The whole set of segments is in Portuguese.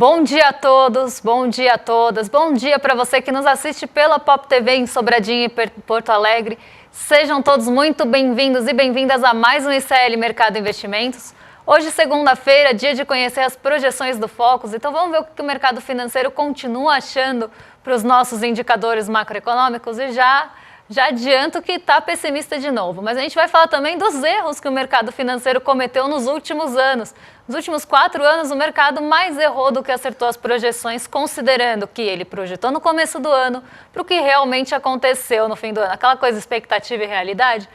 Bom dia a todos, bom dia a todas, bom dia para você que nos assiste pela Pop TV em Sobradinho e Porto Alegre. Sejam todos muito bem-vindos e bem-vindas a mais um ICL Mercado Investimentos. Hoje, segunda-feira, dia de conhecer as projeções do Focus, então vamos ver o que o mercado financeiro continua achando para os nossos indicadores macroeconômicos e já adianto que está pessimista de novo, mas a gente vai falar também dos erros que o mercado financeiro cometeu nos últimos anos. Nos últimos 4 anos, o mercado mais errou do que acertou as projeções, considerando que ele projetou no começo do ano para o que realmente aconteceu no fim do ano. Aquela coisa expectativa e realidade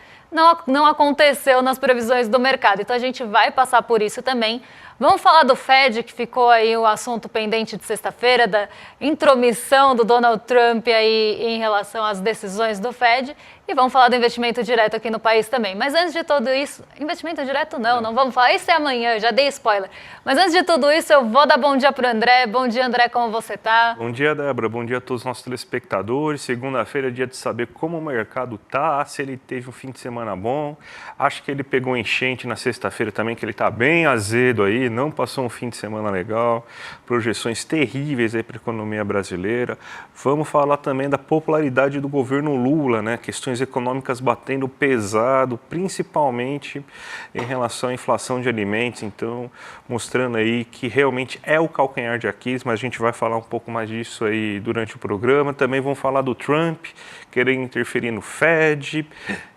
não aconteceu nas previsões do mercado, então a gente vai passar por isso também. Vamos falar do Fed, que ficou aí o assunto pendente de sexta-feira, da intromissão do Donald Trump aí em relação às decisões do Fed. E vamos falar do investimento direto aqui no país também. Mas antes de tudo isso, investimento direto não vamos falar, isso é amanhã, já dei spoiler. Mas antes de tudo isso, eu vou dar bom dia para o André. Bom dia, André, como você tá? Bom dia, Débora. Bom dia a todos os nossos telespectadores. Segunda-feira é dia de saber como o mercado tá, se ele teve um fim de semana bom. Acho que ele pegou enchente na sexta-feira também, que ele tá bem azedo aí, não passou um fim de semana legal. Projeções terríveis aí para a economia brasileira. Vamos falar também da popularidade do governo Lula, né? Questões econômicas batendo pesado, principalmente em relação à inflação de alimentos, então mostrando aí que realmente é o calcanhar de Aquiles, mas a gente vai falar um pouco mais disso aí durante o programa. Também vamos falar do Trump querendo interferir no Fed.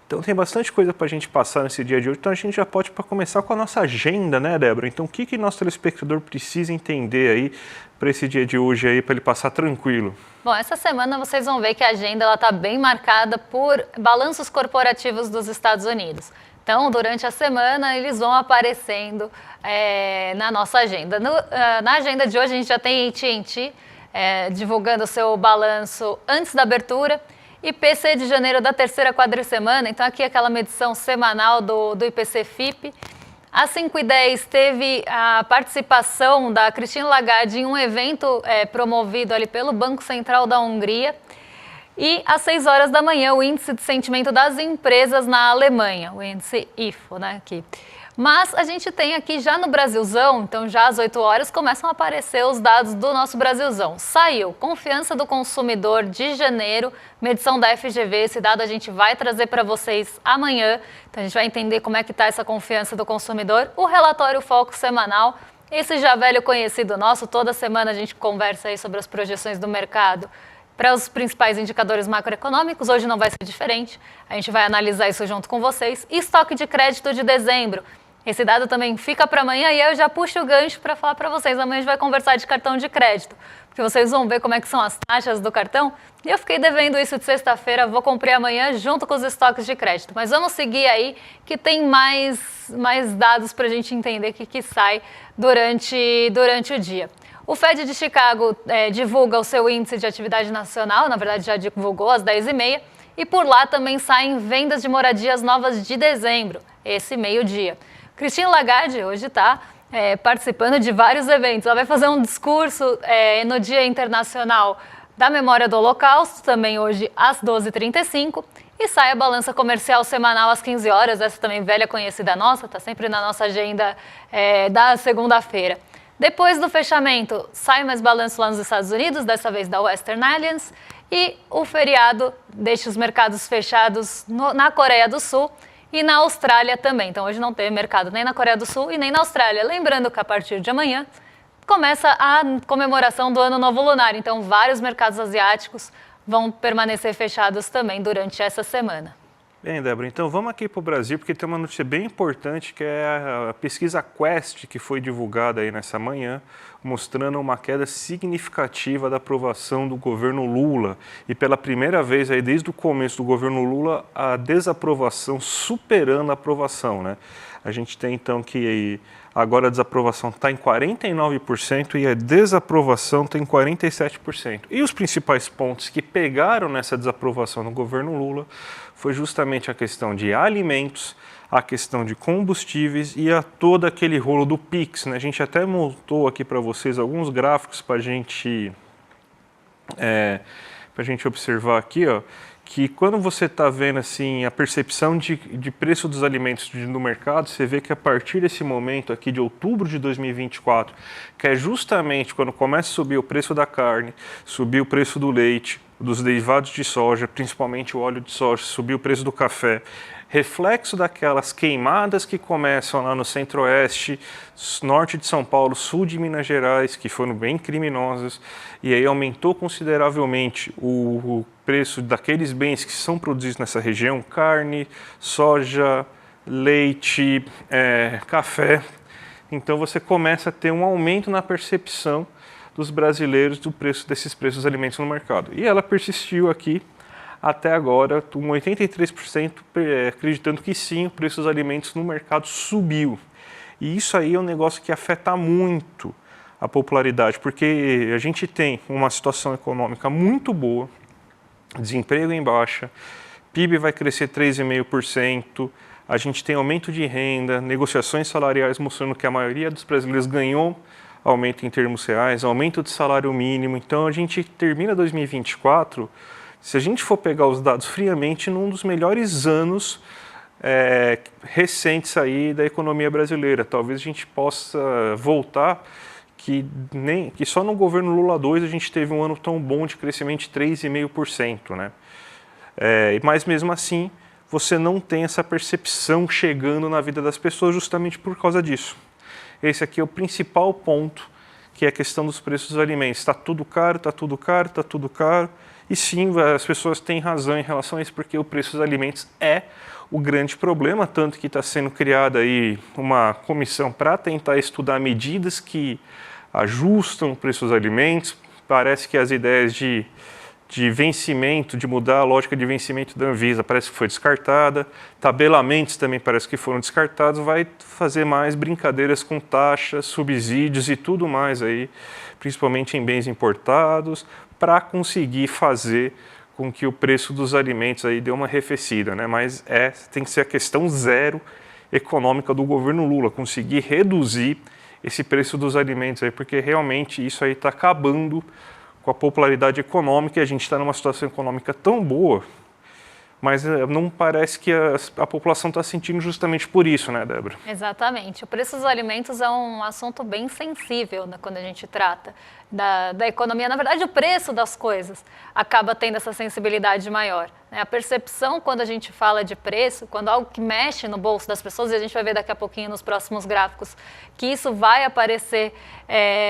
Então tem bastante coisa para a gente passar nesse dia de hoje, então a gente já pode começar com a nossa agenda, né, Débora? Então o que nosso telespectador precisa entender aí para esse dia de hoje aí, para ele passar tranquilo? Bom, essa semana vocês vão ver que a agenda está bem marcada por balanços corporativos dos Estados Unidos. Então, durante a semana, eles vão aparecendo na nossa agenda. Na agenda de hoje, a gente já tem AT&T divulgando o seu balanço antes da abertura. IPC de janeiro da terceira quadricemana, então aqui aquela medição semanal do IPC-FIP. Às 5h10 teve a participação da Christine Lagarde em um evento promovido ali pelo Banco Central da Hungria. E às 6 horas da manhã, o índice de sentimento das empresas na Alemanha, o índice IFO, né, aqui. Mas a gente tem aqui já no Brasilzão, então já às 8 horas começam a aparecer os dados do nosso Brasilzão. Saiu confiança do consumidor de janeiro, medição da FGV, esse dado a gente vai trazer para vocês amanhã. Então a gente vai entender como é que está essa confiança do consumidor. O relatório Focus semanal, esse já velho conhecido nosso, toda semana a gente conversa aí sobre as projeções do mercado para os principais indicadores macroeconômicos. Hoje não vai ser diferente, a gente vai analisar isso junto com vocês. E estoque de crédito de dezembro. Esse dado também fica para amanhã e eu já puxo o gancho para falar para vocês. Amanhã a gente vai conversar de cartão de crédito, porque vocês vão ver como é que são as taxas do cartão. E eu fiquei devendo isso de sexta-feira, vou cumprir amanhã junto com os estoques de crédito. Mas vamos seguir aí, que tem mais dados para a gente entender o que sai durante o dia. O Fed de Chicago divulga o seu índice de atividade nacional, na verdade já divulgou às 10h30, e por lá também saem vendas de moradias novas de dezembro, esse meio-dia. Christine Lagarde hoje está participando de vários eventos. Ela vai fazer um discurso no Dia Internacional da Memória do Holocausto, também hoje às 12h35, e sai a balança comercial semanal às 15 horas, essa também velha conhecida nossa, está sempre na nossa agenda da segunda-feira. Depois do fechamento, sai mais balanço lá nos Estados Unidos, dessa vez da Western Alliance, e o feriado deixa os mercados fechados na Coreia do Sul, e na Austrália também. Então hoje não teve mercado nem na Coreia do Sul e nem na Austrália. Lembrando que a partir de amanhã começa a comemoração do Ano Novo Lunar. Então vários mercados asiáticos vão permanecer fechados também durante essa semana. Bem, Débora, então vamos aqui para o Brasil, porque tem uma notícia bem importante, que é a pesquisa Quest, que foi divulgada aí nessa manhã, mostrando uma queda significativa da aprovação do governo Lula. E pela primeira vez, aí, desde o começo do governo Lula, a desaprovação superando a aprovação, né? A gente tem, então, que agora a desaprovação está em 49% e a desaprovação está em 47%. E os principais pontos que pegaram nessa desaprovação no governo Lula foi justamente a questão de alimentos, a questão de combustíveis e a todo aquele rolo do Pix, né? A gente até montou aqui para vocês alguns gráficos para a gente observar aqui, ó, que quando você está vendo assim a percepção de preço dos alimentos no mercado, você vê que a partir desse momento aqui de outubro de 2024, que é justamente quando começa a subir o preço da carne, subir o preço do leite, dos derivados de soja, principalmente o óleo de soja, subir o preço do café, reflexo daquelas queimadas que começam lá no centro-oeste, norte de São Paulo, sul de Minas Gerais, que foram bem criminosas, e aí aumentou consideravelmente o preço daqueles bens que são produzidos nessa região, carne, soja, leite, café. Então você começa a ter um aumento na percepção dos brasileiros do preço desses preços dos alimentos no mercado. E ela persistiu aqui até agora, com 83% acreditando que sim, o preço dos alimentos no mercado subiu. E isso aí é um negócio que afeta muito a popularidade, porque a gente tem uma situação econômica muito boa, desemprego em baixa, PIB vai crescer 3,5%, a gente tem aumento de renda, negociações salariais mostrando que a maioria dos brasileiros ganhou aumento em termos reais, aumento de salário mínimo. Então a gente termina 2024, se a gente for pegar os dados friamente, num dos melhores anos recentes aí da economia brasileira. Talvez a gente possa voltar que só no governo Lula 2 a gente teve um ano tão bom de crescimento de 3,5%, né? Mas mesmo assim, você não tem essa percepção chegando na vida das pessoas justamente por causa disso. Esse aqui é o principal ponto, que é a questão dos preços dos alimentos. Está tudo caro, está tudo caro, está tudo caro. E sim, as pessoas têm razão em relação a isso, porque o preço dos alimentos é o grande problema, tanto que está sendo criada aí uma comissão para tentar estudar medidas que ajustam o preço dos alimentos. Parece que as ideias de vencimento, de mudar a lógica de vencimento da Anvisa, parece que foi descartada. Tabelamentos também parece que foram descartados. Vai fazer mais brincadeiras com taxas, subsídios e tudo mais aí, principalmente em bens importados, para conseguir fazer com que o preço dos alimentos aí dê uma arrefecida, né? Mas tem que ser a questão zero econômica do governo Lula, conseguir reduzir esse preço dos alimentos aí, porque realmente isso aí está acabando com a popularidade econômica, e a gente está numa situação econômica tão boa, mas não parece que a população está sentindo justamente por isso, né, Débora? Exatamente. O preço dos alimentos é um assunto bem sensível, né, quando a gente trata da economia. Na verdade, o preço das coisas acaba tendo essa sensibilidade maior, né? A percepção, quando a gente fala de preço, quando algo que mexe no bolso das pessoas, e a gente vai ver daqui a pouquinho nos próximos gráficos, que isso vai aparecer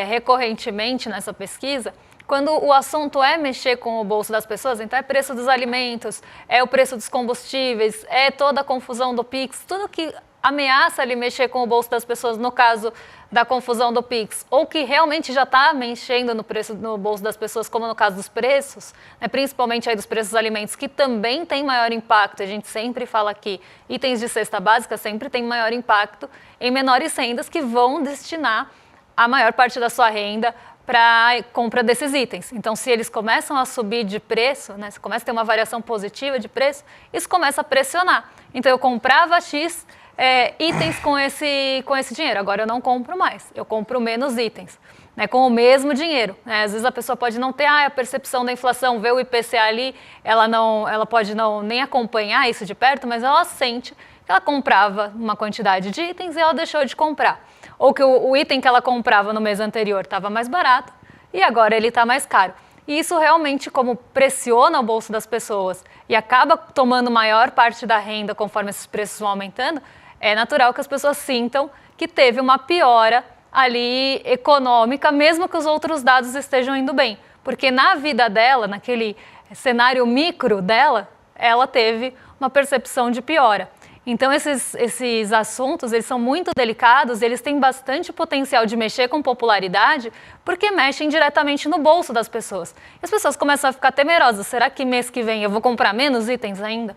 recorrentemente nessa pesquisa. Quando o assunto é mexer com o bolso das pessoas, então é preço dos alimentos, é o preço dos combustíveis, é toda a confusão do Pix, tudo que ameaça ali mexer com o bolso das pessoas, no caso da confusão do Pix, ou que realmente já está mexendo no bolso das pessoas, como no caso dos preços, né, principalmente aí dos preços dos alimentos, que também tem maior impacto. A gente sempre fala aqui, itens de cesta básica sempre tem maior impacto em menores rendas, que vão destinar a maior parte da sua renda para a compra desses itens. Então, se eles começam a subir de preço, né, se começa a ter uma variação positiva de preço, isso começa a pressionar. Então, eu comprava X itens com esse dinheiro, agora eu não compro mais, eu compro menos itens, né, com o mesmo dinheiro. Né? Às vezes a pessoa pode não ter a percepção da inflação, vê o IPCA ali, ela pode não nem acompanhar isso de perto, mas ela sente que ela comprava uma quantidade de itens e ela deixou de comprar. Ou que o item que ela comprava no mês anterior estava mais barato e agora ele está mais caro. E isso realmente, como pressiona o bolso das pessoas e acaba tomando maior parte da renda conforme esses preços vão aumentando, é natural que as pessoas sintam que teve uma piora ali econômica, mesmo que os outros dados estejam indo bem. Porque na vida dela, naquele cenário micro dela, ela teve uma percepção de piora. Então, esses assuntos, eles são muito delicados, eles têm bastante potencial de mexer com popularidade, porque mexem diretamente no bolso das pessoas. E as pessoas começam a ficar temerosas. Será que mês que vem eu vou comprar menos itens ainda?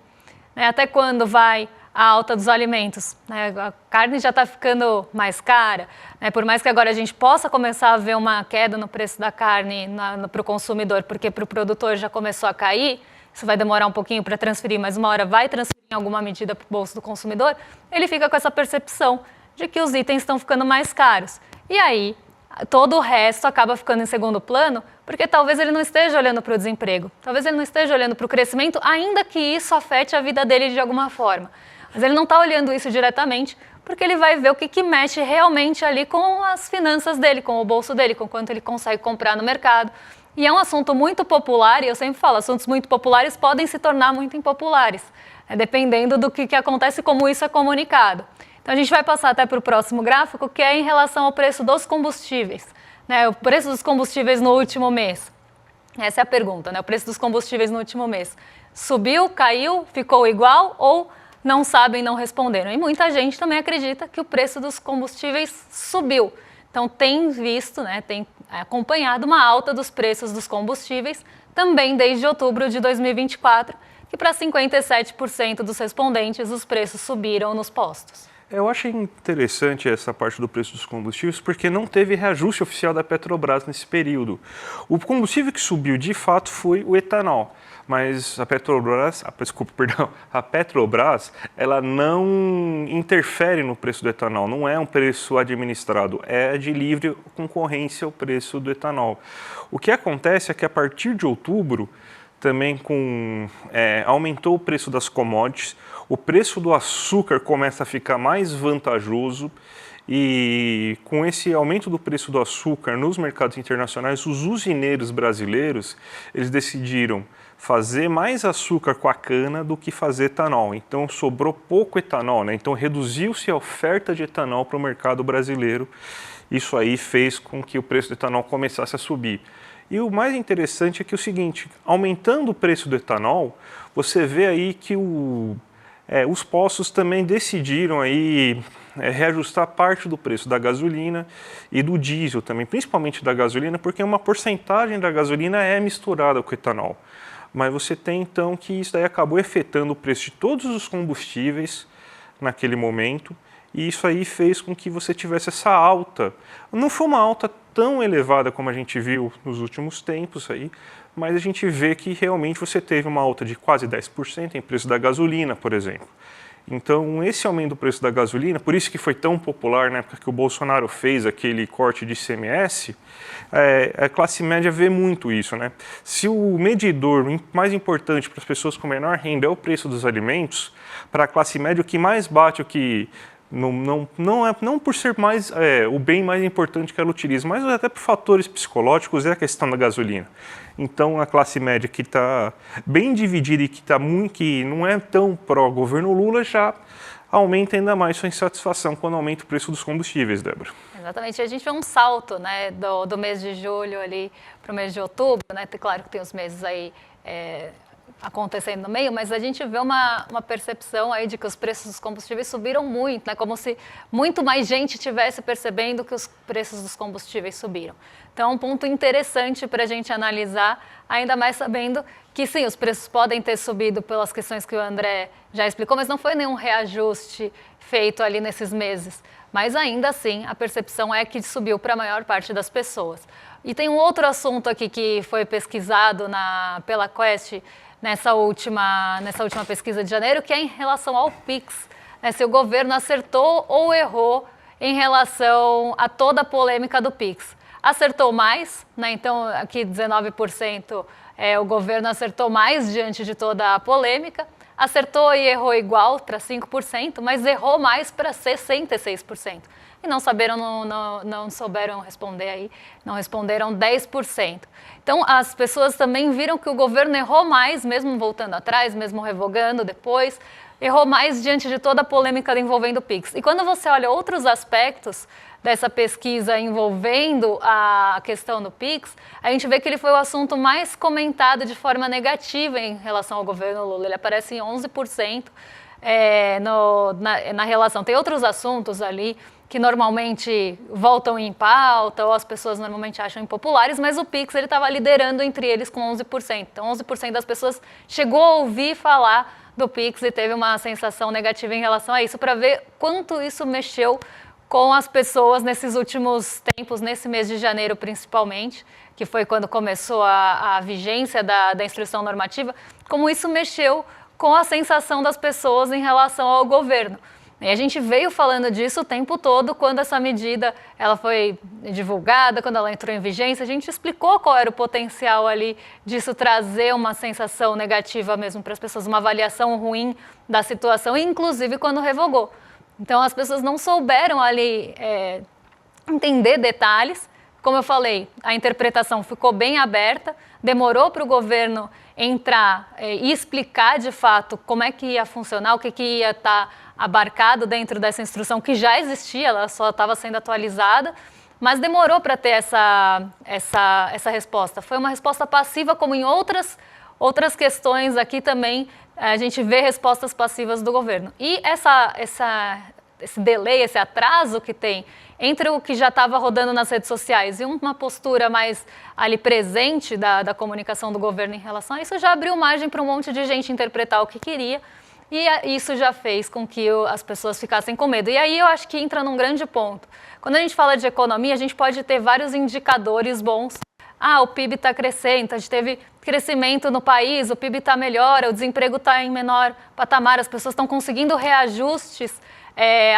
Né? Até quando vai a alta dos alimentos? Né? A carne já está ficando mais cara. Né? Por mais que agora a gente possa começar a ver uma queda no preço da carne para o consumidor, porque para o produtor já começou a cair, isso vai demorar um pouquinho para transferir, mas uma hora vai transferir em alguma medida para o bolso do consumidor, ele fica com essa percepção de que os itens estão ficando mais caros. E aí todo o resto acaba ficando em segundo plano, porque talvez ele não esteja olhando para o desemprego, talvez ele não esteja olhando para o crescimento, ainda que isso afete a vida dele de alguma forma. Mas ele não está olhando isso diretamente, porque ele vai ver o que mexe realmente ali com as finanças dele, com o bolso dele, com quanto ele consegue comprar no mercado. E é um assunto muito popular, e eu sempre falo, assuntos muito populares podem se tornar muito impopulares, dependendo do que acontece e como isso é comunicado. Então a gente vai passar até para o próximo gráfico, que é em relação ao preço dos combustíveis. Né, o preço dos combustíveis no último mês. Essa é a pergunta, né? O preço dos combustíveis no último mês. Subiu, caiu, ficou igual ou não sabem, não responderam? E muita gente também acredita que o preço dos combustíveis subiu. Então tem visto, né, tem acompanhado uma alta dos preços dos combustíveis também desde outubro de 2024, que para 57% dos respondentes os preços subiram nos postos. Eu achei interessante essa parte do preço dos combustíveis porque não teve reajuste oficial da Petrobras nesse período. O combustível que subiu de fato foi o etanol, mas a Petrobras, ela não interfere no preço do etanol, não é um preço administrado, é de livre concorrência o preço do etanol. O que acontece é que a partir de outubro, também aumentou o preço das commodities, o preço do açúcar começa a ficar mais vantajoso e com esse aumento do preço do açúcar nos mercados internacionais, os usineiros brasileiros, eles decidiram fazer mais açúcar com a cana do que fazer etanol. Então sobrou pouco etanol, né? Então reduziu-se a oferta de etanol para o mercado brasileiro. Isso aí fez com que o preço do etanol começasse a subir. E o mais interessante é que é o seguinte, aumentando o preço do etanol, você vê aí que os postos também decidiram aí reajustar parte do preço da gasolina e do diesel também, principalmente da gasolina, porque uma porcentagem da gasolina é misturada com etanol. Mas você tem então que isso daí acabou afetando o preço de todos os combustíveis naquele momento, e isso aí fez com que você tivesse essa alta. Não foi uma alta tão elevada como a gente viu nos últimos tempos aí, mas a gente vê que realmente você teve uma alta de quase 10% em preço da gasolina, por exemplo. Então, esse aumento do preço da gasolina, por isso que foi tão popular na época que o Bolsonaro fez aquele corte de ICMS, a classe média vê muito isso, né? Se o medidor mais importante para as pessoas com menor renda é o preço dos alimentos, para a classe média o que mais bate, o que não por ser mais o bem mais importante que ela utiliza, mas até por fatores psicológicos, é a questão da gasolina. Então a classe média que está bem dividida e que não é tão pró-governo Lula já aumenta ainda mais sua insatisfação quando aumenta o preço dos combustíveis, Débora. Exatamente, a gente vê um salto, né, do mês de julho ali para o mês de outubro, né? Claro que tem os meses aí acontecendo no meio, mas a gente vê uma percepção aí de que os preços dos combustíveis subiram muito, né? Como se muito mais gente estivesse percebendo que os preços dos combustíveis subiram. Então, é um ponto interessante para a gente analisar, ainda mais sabendo que sim, os preços podem ter subido pelas questões que o André já explicou, mas não foi nenhum reajuste feito ali nesses meses. Mas ainda assim, a percepção é que subiu para a maior parte das pessoas. E tem um outro assunto aqui que foi pesquisado pela Quest, nessa última pesquisa de janeiro, que é em relação ao PIX, né, se o governo acertou ou errou em relação a toda a polêmica do PIX. Acertou mais, né, então aqui 19% o governo acertou mais diante de toda a polêmica, acertou e errou igual para 5%, mas errou mais para 66%. E não souberam responder aí, não responderam 10%. Então, as pessoas também viram que o governo errou mais, mesmo voltando atrás, mesmo revogando depois, errou mais diante de toda a polêmica envolvendo o PIX. E quando você olha outros aspectos dessa pesquisa envolvendo a questão do PIX, a gente vê que ele foi o assunto mais comentado de forma negativa em relação ao governo Lula. Ele aparece em 11% na relação. Tem outros assuntos ali que normalmente voltam em pauta ou as pessoas normalmente acham impopulares, mas o PIX estava liderando entre eles com 11%. Então, 11% das pessoas chegou a ouvir falar do PIX e teve uma sensação negativa em relação a isso, para ver quanto isso mexeu com as pessoas nesses últimos tempos, nesse mês de janeiro principalmente, que foi quando começou a vigência da instrução normativa, como isso mexeu com a sensação das pessoas em relação ao governo. E a gente veio falando disso o tempo todo quando essa medida ela foi divulgada, quando ela entrou em vigência, a gente explicou qual era o potencial ali disso trazer uma sensação negativa mesmo para as pessoas, uma avaliação ruim da situação, inclusive quando revogou. Então as pessoas não souberam ali entender detalhes. Como eu falei, a interpretação ficou bem aberta, demorou para o governo entrar e explicar de fato como é que ia funcionar, o que ia estar abarcado dentro dessa instrução que já existia, ela só estava sendo atualizada, mas demorou para ter essa resposta. Foi uma resposta passiva, como em outras questões aqui também a gente vê respostas passivas do governo. E esse delay, esse atraso que tem entre o que já estava rodando nas redes sociais e uma postura mais ali presente da comunicação do governo em relação a isso, já abriu margem para um monte de gente interpretar o que queria, e isso já fez com que as pessoas ficassem com medo. E aí eu acho que entra num grande ponto. Quando a gente fala de economia, a gente pode ter vários indicadores bons. O PIB está crescendo, a gente teve crescimento no país, o PIB está melhor, o desemprego está em menor patamar, as pessoas estão conseguindo reajustes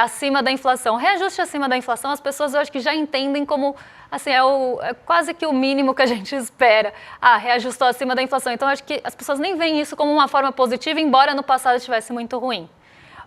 acima da inflação. Reajuste acima da inflação, as pessoas eu acho que já entendem como, assim, é quase que o mínimo que a gente espera. Reajustou acima da inflação. Então, eu acho que as pessoas nem veem isso como uma forma positiva, embora no passado estivesse muito ruim.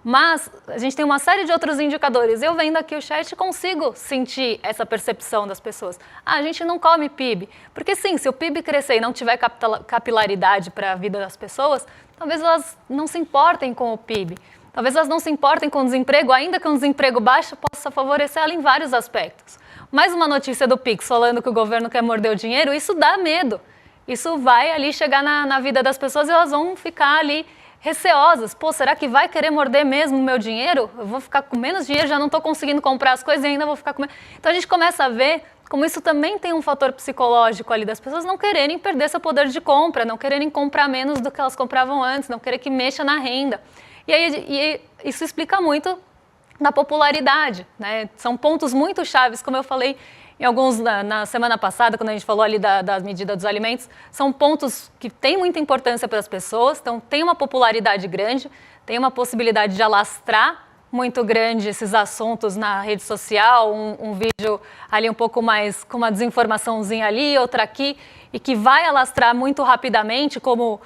Mas a gente tem uma série de outros indicadores. Eu vendo aqui o chat consigo sentir essa percepção das pessoas. A gente não come PIB. Porque sim, se o PIB crescer e não tiver capilaridade para a vida das pessoas, talvez elas não se importem com o PIB. Talvez elas não se importem com o desemprego, ainda que um desemprego baixo possa favorecer ela em vários aspectos. Mais uma notícia do Pix falando que o governo quer morder o dinheiro, isso dá medo. Isso vai ali chegar na vida das pessoas e elas vão ficar ali receosas. Será que vai querer morder mesmo o meu dinheiro? Eu vou ficar com menos dinheiro, já não estou conseguindo comprar as coisas e ainda vou ficar com menos. Então a gente começa a ver como isso também tem um fator psicológico ali das pessoas não quererem perder seu poder de compra, não quererem comprar menos do que elas compravam antes, não querer que mexa na renda. E isso explica muito da popularidade, né? São pontos muito chaves, como eu falei em alguns na semana passada, quando a gente falou ali da medida dos alimentos, são pontos que têm muita importância para as pessoas, então tem uma popularidade grande, tem uma possibilidade de alastrar muito grande esses assuntos na rede social, um vídeo ali um pouco mais com uma desinformaçãozinha ali, outra aqui, e que vai alastrar muito rapidamente como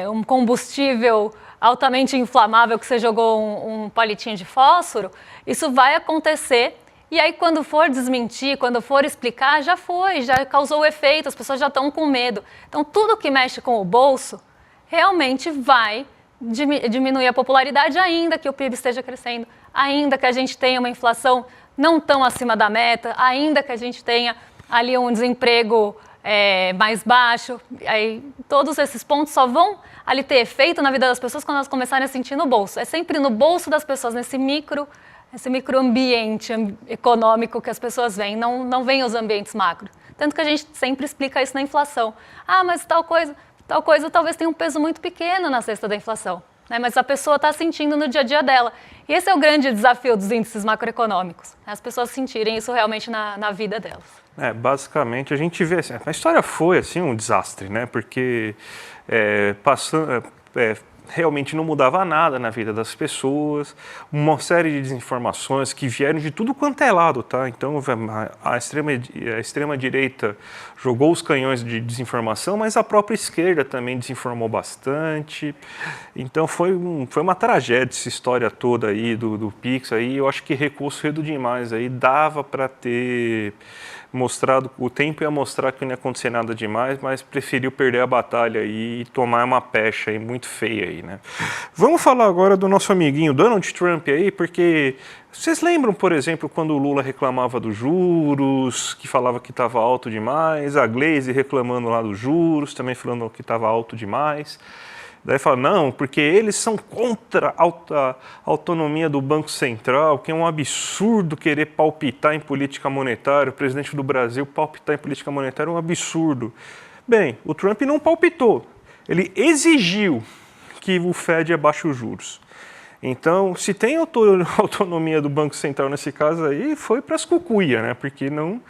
um combustível altamente inflamável que você jogou um palitinho de fósforo. Isso vai acontecer e aí quando for desmentir, quando for explicar, já causou o efeito, as pessoas já estão com medo. Então tudo que mexe com o bolso realmente vai diminuir a popularidade, ainda que o PIB esteja crescendo, ainda que a gente tenha uma inflação não tão acima da meta, ainda que a gente tenha ali um desemprego mais baixo. Aí, todos esses pontos só vão ali ter efeito na vida das pessoas quando elas começarem a sentir no bolso. É sempre no bolso das pessoas, nesse microambiente econômico que as pessoas veem, não veem os ambientes macro. Tanto que a gente sempre explica isso na inflação. Mas tal coisa talvez tenha um peso muito pequeno na cesta da inflação, né? Mas a pessoa está sentindo no dia a dia dela. E esse é o grande desafio dos índices macroeconômicos, as pessoas sentirem isso realmente na vida delas. Basicamente, a gente vê, assim, a história foi assim, um desastre, né? Porque realmente não mudava nada na vida das pessoas, uma série de desinformações que vieram de tudo quanto é lado, tá? Então a extrema-direita jogou os canhões de desinformação, mas a própria esquerda também desinformou bastante. Então foi uma tragédia essa história toda aí do Pix aí. Eu acho que recuou cedo demais aí, dava para ter mostrado, o tempo ia mostrar que não ia acontecer nada demais, mas preferiu perder a batalha aí e tomar uma pecha aí muito feia aí, né? Vamos falar agora do nosso amiguinho Donald Trump aí, porque vocês lembram, por exemplo, quando o Lula reclamava dos juros, que falava que estava alto demais, a Glaze reclamando lá dos juros, também falando que estava alto demais. Daí fala, não, porque eles são contra a autonomia do Banco Central, que é um absurdo querer palpitar em política monetária. O presidente do Brasil palpitar em política monetária é um absurdo. Bem, o Trump não palpitou, ele exigiu que o Fed abaixe os juros. Então, se tem autonomia do Banco Central nesse caso aí, foi para as cucuia, né? Porque não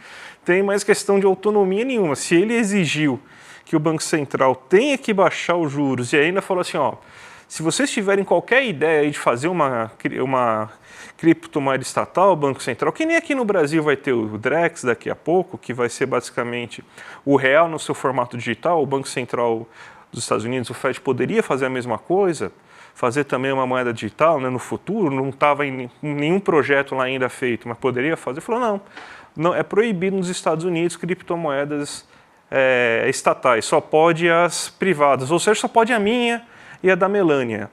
tem mais questão de autonomia nenhuma. Se ele exigiu que o Banco Central tenha que baixar os juros e ainda falou assim, Se vocês tiverem qualquer ideia aí de fazer uma criptomoeda estatal, o Banco Central, que nem aqui no Brasil vai ter o Drex daqui a pouco, que vai ser basicamente o real no seu formato digital, o Banco Central dos Estados Unidos, o Fed, poderia fazer a mesma coisa, fazer também uma moeda digital, né, no futuro, não estava em nenhum projeto lá ainda feito, mas poderia fazer. Falou, não, é proibido nos Estados Unidos criptomoedas estatais, só pode as privadas, ou seja, só pode a minha e a da Melania.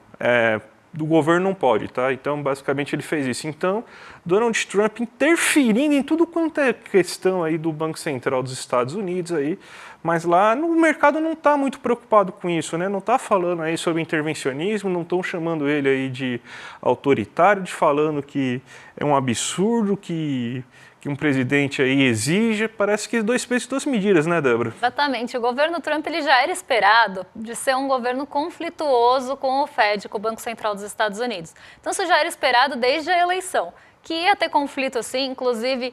Do governo não pode, tá? Então, basicamente, ele fez isso. Então, Donald Trump interferindo em tudo quanto é questão aí do Banco Central dos Estados Unidos aí, mas lá no mercado não está muito preocupado com isso, né? Não está falando aí sobre intervencionismo, não estão chamando ele aí de autoritário, falando que é um absurdo que um presidente aí exige. Parece que 2 pesos e 2 medidas, né, Débora? Exatamente. O governo Trump ele já era esperado de ser um governo conflituoso com o Fed, com o Banco Central dos Estados Unidos. Então, isso já era esperado desde a eleição, que ia ter conflito assim, inclusive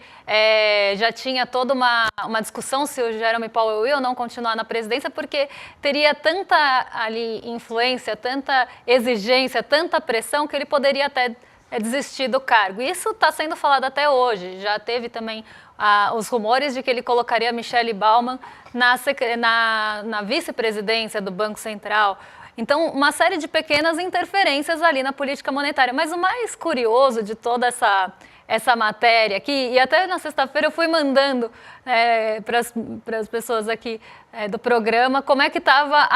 já tinha toda uma discussão se o Jerome Powell ia ou não continuar na presidência, porque teria tanta ali influência, tanta exigência, tanta pressão, que ele poderia até desistir do cargo. Isso está sendo falado até hoje. Já teve também os rumores de que ele colocaria Michelle Bowman na vice-presidência do Banco Central. Então, uma série de pequenas interferências ali na política monetária. Mas o mais curioso de toda essa matéria aqui, e até na sexta-feira eu fui mandando para as pessoas aqui do programa, como é que estava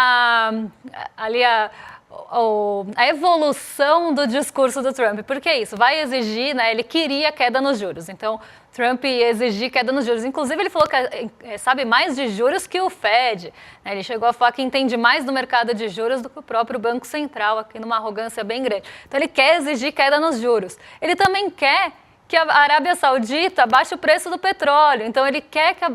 a evolução do discurso do Trump. Porque isso vai exigir, né, ele queria queda nos juros. Então, Trump ia exigir queda nos juros. Inclusive, ele falou que sabe mais de juros que o Fed. Né? Ele chegou a falar que entende mais do mercado de juros do que o próprio Banco Central, aqui numa arrogância bem grande. Então, ele quer exigir queda nos juros. Ele também quer que a Arábia Saudita baixe o preço do petróleo. Então, ele quer que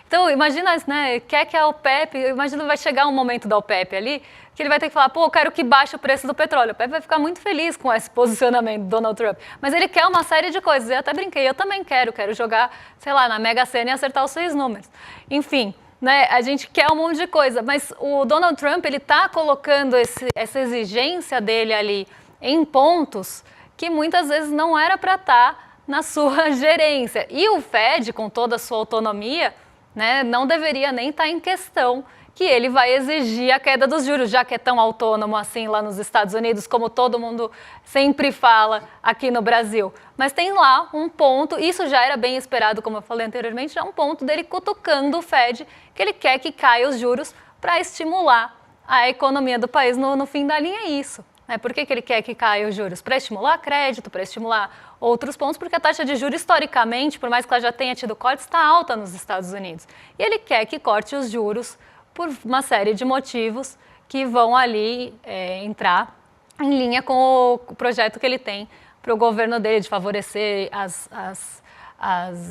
Então, imagina, né, quer que a OPEP... Imagina, vai chegar um momento da OPEP ali, que ele vai ter que falar, eu quero que baixe o preço do petróleo. O OPEP vai ficar muito feliz com esse posicionamento do Donald Trump. Mas ele quer uma série de coisas. Eu até brinquei, eu também quero jogar, sei lá, na Mega Sena e acertar os 6 números. Enfim, né, a gente quer um monte de coisa. Mas o Donald Trump, ele está colocando essa exigência dele ali em pontos que muitas vezes não era para estar na sua gerência. E o Fed, com toda a sua autonomia, né, não deveria nem estar em questão que ele vai exigir a queda dos juros, já que é tão autônomo assim lá nos Estados Unidos, como todo mundo sempre fala aqui no Brasil. Mas tem lá um ponto, isso já era bem esperado, como eu falei anteriormente, já é um ponto dele cutucando o Fed, que ele quer que caia os juros para estimular a economia do país. No fim da linha é isso. Né? Por que ele quer que caia os juros? Para estimular crédito, para estimular outros pontos, porque a taxa de juros, historicamente, por mais que ela já tenha tido cortes, está alta nos Estados Unidos. E ele quer que corte os juros por uma série de motivos que vão ali entrar em linha com o projeto que ele tem para o governo dele, de favorecer as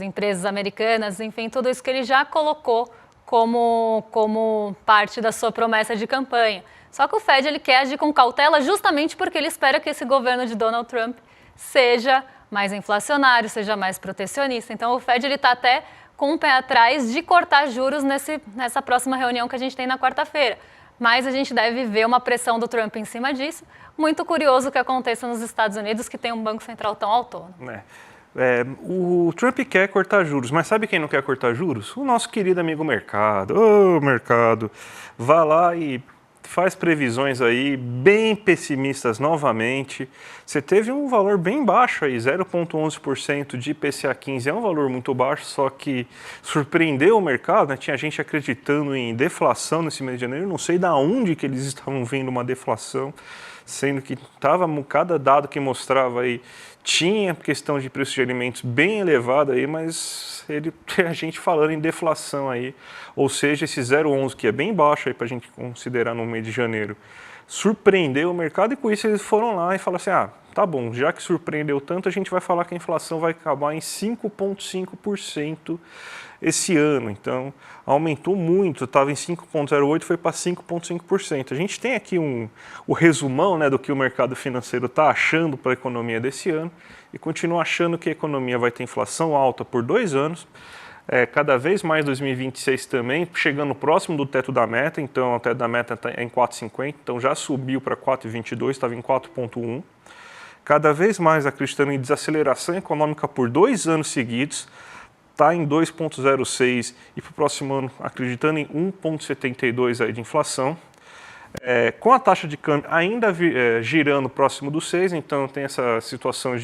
empresas americanas, enfim, tudo isso que ele já colocou como parte da sua promessa de campanha. Só que o Fed ele quer agir com cautela justamente porque ele espera que esse governo de Donald Trump seja mais inflacionário, seja mais protecionista. Então o Fed está até com um pé atrás de cortar juros nessa próxima reunião que a gente tem na quarta-feira. Mas a gente deve ver uma pressão do Trump em cima disso. Muito curioso o que aconteça nos Estados Unidos, que tem um Banco Central tão autônomo. O Trump quer cortar juros, mas sabe quem não quer cortar juros? O nosso querido amigo mercado. Ô, mercado, vá lá e faz previsões aí bem pessimistas novamente. Você teve um valor bem baixo aí, 0,11% de IPCA 15, é um valor muito baixo, só que surpreendeu o mercado, né? Tinha gente acreditando em deflação nesse mês de janeiro, não sei de onde que eles estavam vendo uma deflação, sendo que cada dado que mostrava aí tinha questão de preço de alimentos bem elevada aí, mas a gente falando em deflação aí, ou seja, esse 0,11 que é bem baixo aí para a gente considerar no mês de janeiro, surpreendeu o mercado e com isso eles foram lá e falaram assim, tá bom, já que surpreendeu tanto, a gente vai falar que a inflação vai acabar em 5,5% esse ano. Então, aumentou muito, estava em 5,08%, foi para 5,5%. A gente tem aqui o resumão, né, do que o mercado financeiro está achando para a economia desse ano e continua achando que a economia vai ter inflação alta por 2 anos. cada vez mais 2026 também, chegando próximo do teto da meta, então o teto da meta está em 4,50, então já subiu para 4,22, estava em 4,1. Cada vez mais acreditando em desaceleração econômica por 2 anos seguidos, está em 2,06 e para o próximo ano acreditando em 1,72 aí de inflação. Com a taxa de câmbio ainda girando próximo dos 6, então tem essa situação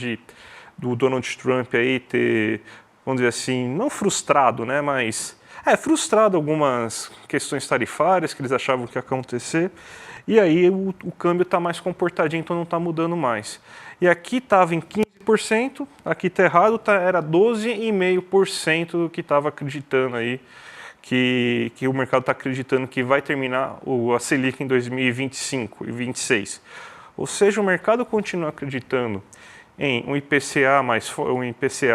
do Donald Trump aí ter, vamos dizer assim, não frustrado, né, mas frustrado algumas questões tarifárias que eles achavam que ia acontecer, e aí o câmbio está mais comportadinho, então não está mudando mais. E aqui estava em 15%, aqui está errado, era 12,5% que estava acreditando aí, que o mercado está acreditando que vai terminar a Selic em 2025 e 2026. Ou seja, o mercado continua acreditando em um IPCA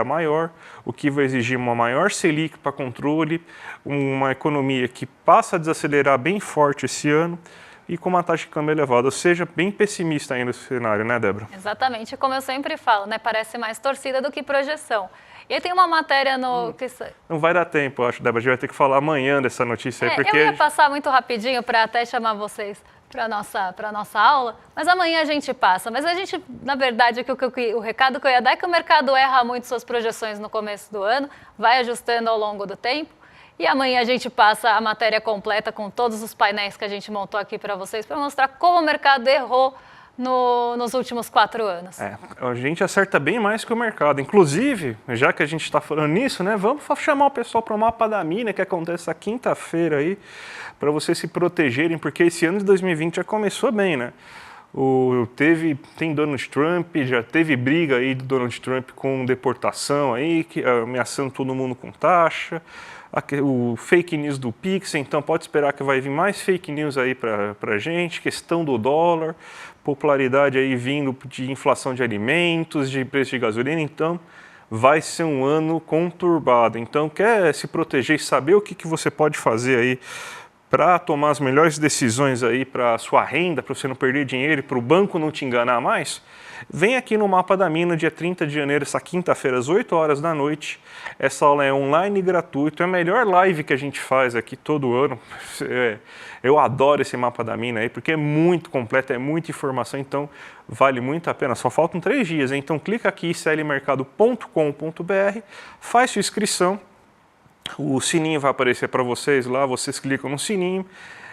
maior, o que vai exigir uma maior Selic para controle, uma economia que passa a desacelerar bem forte esse ano e com uma taxa de câmbio elevada, ou seja, bem pessimista ainda esse cenário, né, Débora? Exatamente, como eu sempre falo, né, parece mais torcida do que projeção. E aí tem uma matéria no... Não vai dar tempo, eu acho, Débora, a gente vai ter que falar amanhã dessa notícia aí, porque... Eu ia passar muito rapidinho para até chamar vocês para a nossa aula, mas amanhã a gente passa. Mas a gente, na verdade, o recado que eu ia dar é que o mercado erra muito suas projeções no começo do ano, vai ajustando ao longo do tempo, e amanhã a gente passa a matéria completa com todos os painéis que a gente montou aqui para vocês, para mostrar como o mercado errou nos últimos 4 anos. A gente acerta bem mais que o mercado. Inclusive, já que a gente está falando nisso, né, vamos chamar o pessoal para o mapa da mina, que acontece essa quinta-feira aí, para vocês se protegerem, porque esse ano de 2020 já começou bem, né? Tem Donald Trump, já teve briga aí do Donald Trump com deportação aí, ameaçando todo mundo com taxa, o fake news do Pix, então pode esperar que vai vir mais fake news aí para gente, questão do dólar, popularidade aí vindo de inflação de alimentos, de preço de gasolina, então vai ser um ano conturbado. Então quer se proteger e saber o que você pode fazer aí para tomar as melhores decisões aí para a sua renda, para você não perder dinheiro e para o banco não te enganar mais? Vem aqui no Mapa da Mina, dia 30 de janeiro, essa quinta-feira, às 8 horas da noite. Essa aula é online e gratuita, é a melhor live que a gente faz aqui todo ano. Eu adoro esse Mapa da Mina aí, porque é muito completo, é muita informação, então vale muito a pena. Só faltam 3 dias, hein? Então clica aqui, clmercado.com.br, faz sua inscrição. O sininho vai aparecer para vocês lá, vocês clicam no sininho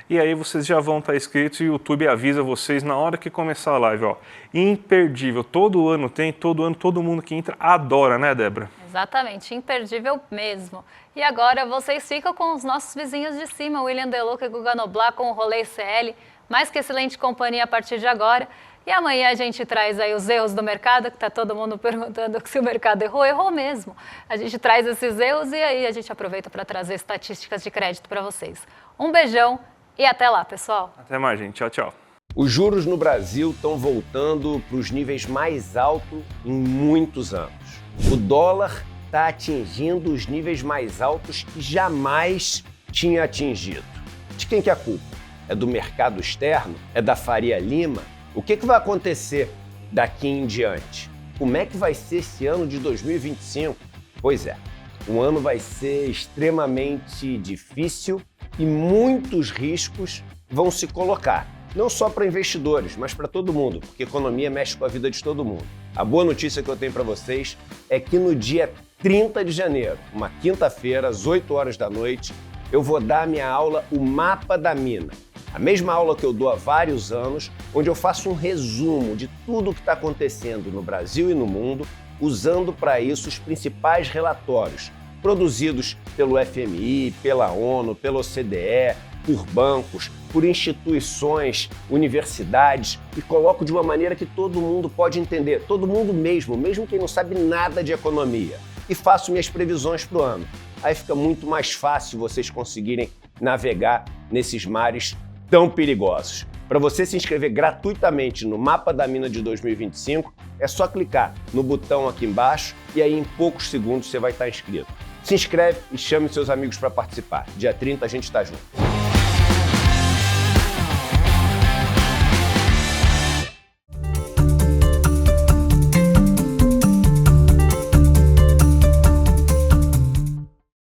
e aí vocês já vão estar inscritos e o YouTube avisa vocês na hora que começar a live, ó. Imperdível, todo ano todo mundo que entra adora, né, Débora? Exatamente, imperdível mesmo. E agora vocês ficam com os nossos vizinhos de cima, William Deluca e Guga Noblar com o Rolê CL, mais que excelente companhia a partir de agora. E amanhã a gente traz aí os erros do mercado, que está todo mundo perguntando se o mercado errou mesmo. A gente traz esses erros e aí a gente aproveita para trazer estatísticas de crédito para vocês. Um beijão e até lá, pessoal. Até mais, gente. Tchau, tchau. Os juros no Brasil estão voltando para os níveis mais altos em muitos anos. O dólar está atingindo os níveis mais altos que jamais tinha atingido. De quem que é a culpa? É do mercado externo? É da Faria Lima? O que vai acontecer daqui em diante? Como é que vai ser esse ano de 2025? Pois é, o ano vai ser extremamente difícil e muitos riscos vão se colocar. Não só para investidores, mas para todo mundo, porque a economia mexe com a vida de todo mundo. A boa notícia que eu tenho para vocês é que no dia 30 de janeiro, uma quinta-feira, às 8 horas da noite, eu vou dar a minha aula, o Mapa da Mina. A mesma aula que eu dou há vários anos, onde eu faço um resumo de tudo o que está acontecendo no Brasil e no mundo, usando para isso os principais relatórios produzidos pelo FMI, pela ONU, pela OCDE, por bancos, por instituições, universidades, e coloco de uma maneira que todo mundo pode entender, todo mundo mesmo quem não sabe nada de economia, e faço minhas previsões para o ano. Aí fica muito mais fácil vocês conseguirem navegar nesses mares tão perigosos. Para você se inscrever gratuitamente no Mapa da Mina de 2025, é só clicar no botão aqui embaixo e aí em poucos segundos você vai estar inscrito. Se inscreve e chame seus amigos para participar. Dia 30 a gente está junto.